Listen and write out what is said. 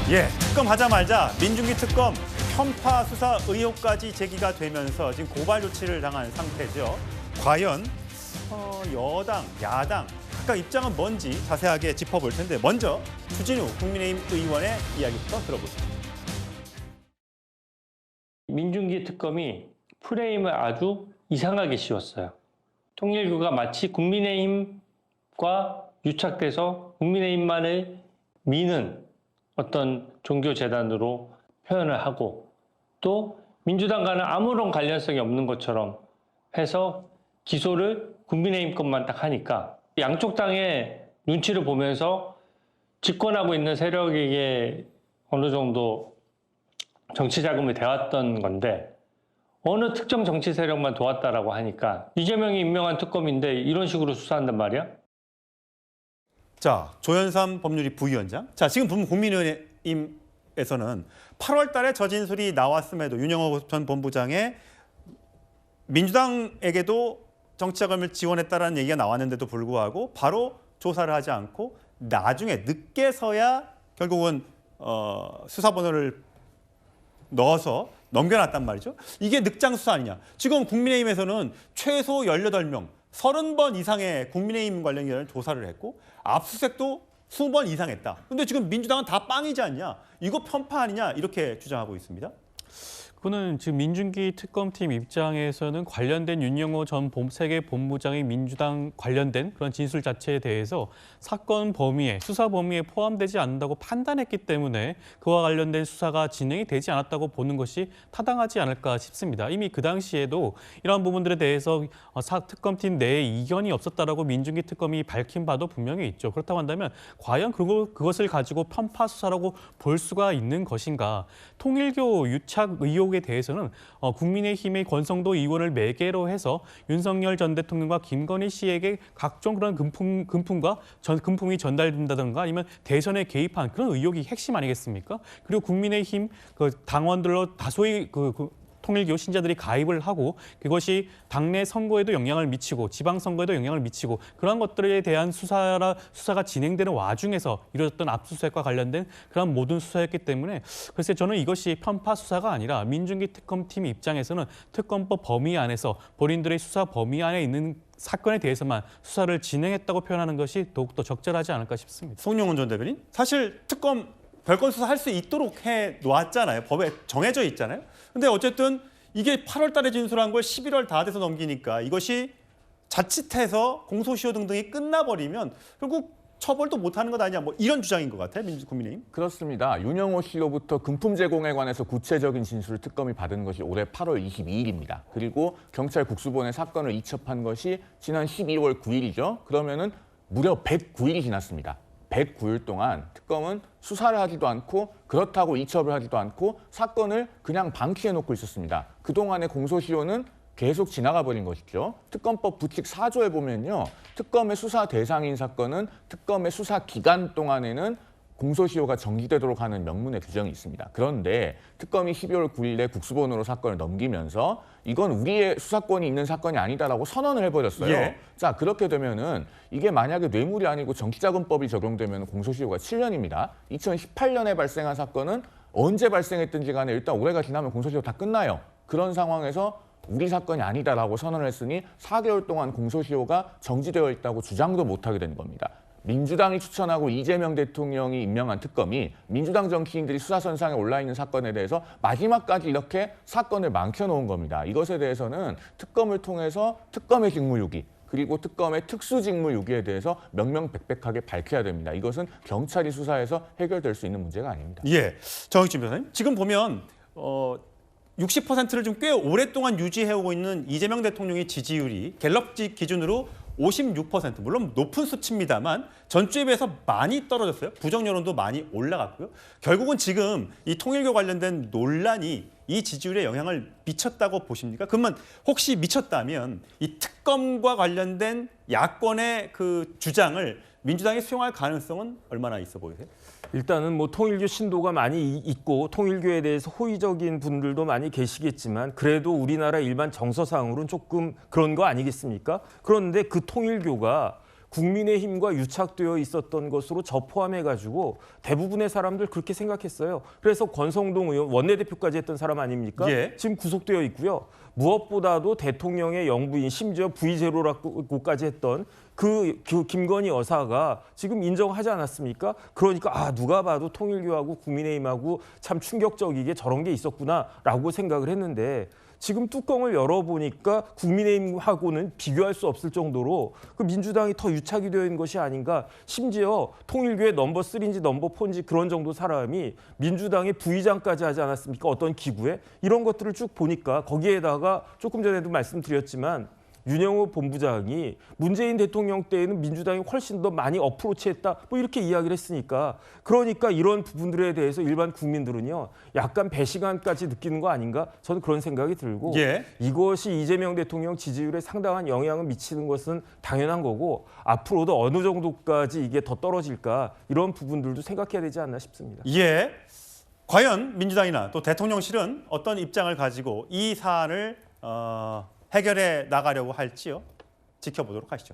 예, 특검 하자마자 민중기 특검 편파 수사 의혹까지 제기가 되면서 지금 고발 조치를 당한 상태죠. 과연 여당, 야당 각각 입장은 뭔지 자세하게 짚어볼 텐데 먼저 주진우 국민의힘 의원의 이야기부터 들어보시죠. 민중기 특검이 프레임을 아주 이상하게 씌웠어요. 통일교가 마치 국민의힘과 유착돼서 국민의힘만을 미는 어떤 종교재단으로 표현을 하고 또 민주당과는 아무런 관련성이 없는 것처럼 해서 기소를 국민의힘 것만 딱 하니까 양쪽 당의 눈치를 보면서 집권하고 있는 세력에게 어느 정도 정치 자금이 되었던 건데 어느 특정 정치 세력만 도왔다라고 하니까 이재명이 임명한 특검인데 이런 식으로 수사한단 말이야? 자, 조현삼 법률위 부위원장. 자, 지금 국민의힘에서는 8월 달에 저 진술이 나왔음에도 윤영호 전 본부장의 민주당에게도 정치자금을 지원했다라는 얘기가 나왔는데도 불구하고 바로 조사를 하지 않고 나중에 늦게서야 결국은 수사번호를 넣어서 넘겨놨단 말이죠. 이게 늑장 수사 아니냐. 지금 국민의힘에서는 최소 18명, 30번 이상의 국민의힘 관련 기관을 조사를 했고 압수수색도 20번 이상 했다. 근데 지금 민주당은 다 빵이지 않냐. 이거 편파 아니냐 이렇게 주장하고 있습니다. 그거는 지금 민중기 특검팀 입장에서는 관련된 윤영호 전 세계 본부장의 민주당 관련된 그런 진술 자체에 대해서 사건 범위에, 수사 범위에 포함되지 않는다고 판단했기 때문에 그와 관련된 수사가 진행이 되지 않았다고 보는 것이 타당하지 않을까 싶습니다. 이미 그 당시에도 이러한 부분들에 대해서 특검팀 내에 이견이 없었다라고 민중기 특검이 밝힌 바도 분명히 있죠. 그렇다고 한다면 과연 그것을 가지고 편파 수사라고 볼 수가 있는 것인가? 통일교 유착 의혹에 대해서는 국민의힘의 권성도 의원을 매개로 해서 윤석열 전 대통령과 김건희 씨에게 각종 그런 금품이 전달된다든가 아니면 대선에 개입한 그런 의혹이 핵심 아니겠습니까? 그리고 국민의힘 당원들로 다소의 통일교 신자들이 가입을 하고 그것이 당내 선거에도 영향을 미치고 지방선거에도 영향을 미치고 그런 것들에 대한 수사가 진행되는 와중에서 이루어졌던 압수수색과 관련된 그런 모든 수사였기 때문에 글쎄 저는 이것이 편파 수사가 아니라 민중기 특검팀 입장에서는 특검법 범위 안에서 본인들의 수사 범위 안에 있는 사건에 대해서만 수사를 진행했다고 표현하는 것이 더욱더 적절하지 않을까 싶습니다. 송영훈 전 대변인, 사실 특검 별건 수사할 수 있도록 해놓았잖아요. 법에 정해져 있잖아요. 근데 어쨌든 이게 8월 달에 진술한 걸 11월 다 돼서 넘기니까 이것이 자칫해서 공소시효 등등이 끝나버리면 결국 처벌도 못하는 것 아니냐, 뭐 이런 주장인 것 같아요, 국민의힘. 그렇습니다. 윤영호 씨로부터 금품 제공에 관해서 구체적인 진술을 특검이 받은 것이 올해 8월 22일입니다. 그리고 경찰 국수본에 사건을 이첩한 것이 지난 12월 9일이죠. 그러면은 무려 109일이 지났습니다. 109일 동안 특검은 수사를 하지도 않고 그렇다고 이첩을 하지도 않고 사건을 그냥 방치해놓고 있었습니다. 그동안의 공소시효는 계속 지나가 버린 것이죠. 특검법 부칙 4조에 보면요. 특검의 수사 대상인 사건은 특검의 수사 기간 동안에는 공소시효가 정지되도록 하는 명문의 규정이 있습니다. 그런데 특검이 12월 9일에 국수본으로 사건을 넘기면서 이건 우리의 수사권이 있는 사건이 아니다라고 선언을 해버렸어요. 예. 자, 그렇게 되면은 이게 만약에 뇌물이 아니고 정치자금법이 적용되면 공소시효가 7년입니다. 2018년에 발생한 사건은 언제 발생했든지 간에 일단 올해가 지나면 공소시효 다 끝나요. 그런 상황에서 우리 사건이 아니다라고 선언을 했으니 4개월 동안 공소시효가 정지되어 있다고 주장도 못하게 된 겁니다. 민주당이 추천하고 이재명 대통령이 임명한 특검이 민주당 정치인들이 수사선상에 올라있는 사건에 대해서 마지막까지 이렇게 사건을 망쳐놓은 겁니다. 이것에 대해서는 특검을 통해서 특검의 직무유기 그리고 특검의 특수직무유기에 대해서 명명백백하게 밝혀야 됩니다. 이것은 경찰이 수사해서 해결될 수 있는 문제가 아닙니다. 예, 정익진 변호사님. 지금 보면 60%를 좀 꽤 오랫동안 유지해오고 있는 이재명 대통령의 지지율이 갤럽 기준으로 56%, 물론 높은 수치입니다만 전주에 비해서 많이 떨어졌어요. 부정 여론도 많이 올라갔고요. 결국은 지금 이 통일교 관련된 논란이 이 지지율에 영향을 미쳤다고 보십니까? 그러면 혹시 미쳤다면 이 특검과 관련된 야권의 그 주장을 민주당이 수용할 가능성은 얼마나 있어 보이세요? 일단은 뭐 통일교 신도가 많이 있고 통일교에 대해서 호의적인 분들도 많이 계시겠지만 그래도 우리나라 일반 정서상으로는 조금 그런 거 아니겠습니까? 그런데 그 통일교가 국민의힘과 유착되어 있었던 것으로 저 포함해가지고 대부분의 사람들 그렇게 생각했어요. 그래서 권성동 의원 원내대표까지 했던 사람 아닙니까? 예. 지금 구속되어 있고요. 무엇보다도 대통령의 영부인 심지어 V0라고까지 했던 그 김건희 여사가 지금 인정하지 않았습니까? 그러니까 누가 봐도 통일교하고 국민의힘하고 참 충격적이게 저런 게 있었구나라고 생각을 했는데 지금 뚜껑을 열어보니까 국민의힘하고는 비교할 수 없을 정도로 그 민주당이 더 유착이 되어 있는 것이 아닌가. 심지어 통일교의 넘버 3인지 넘버 4인지 그런 정도 사람이 민주당의 부의장까지 하지 않았습니까? 어떤 기구에. 이런 것들을 쭉 보니까 거기에다가 조금 전에도 말씀드렸지만 윤영호 본부장이 문재인 대통령 때에는 민주당이 훨씬 더 많이 어프로치했다 뭐 이렇게 이야기를 했으니까 그러니까 이런 부분들에 대해서 일반 국민들은요 약간 배시감까지 느끼는 거 아닌가 저는 그런 생각이 들고 예. 이것이 이재명 대통령 지지율에 상당한 영향을 미치는 것은 당연한 거고 앞으로도 어느 정도까지 이게 더 떨어질까 이런 부분들도 생각해야 되지 않나 싶습니다. 예. 과연 민주당이나 또 대통령실은 어떤 입장을 가지고 이 사안을 해결해 나가려고 할지요. 지켜보도록 하시죠.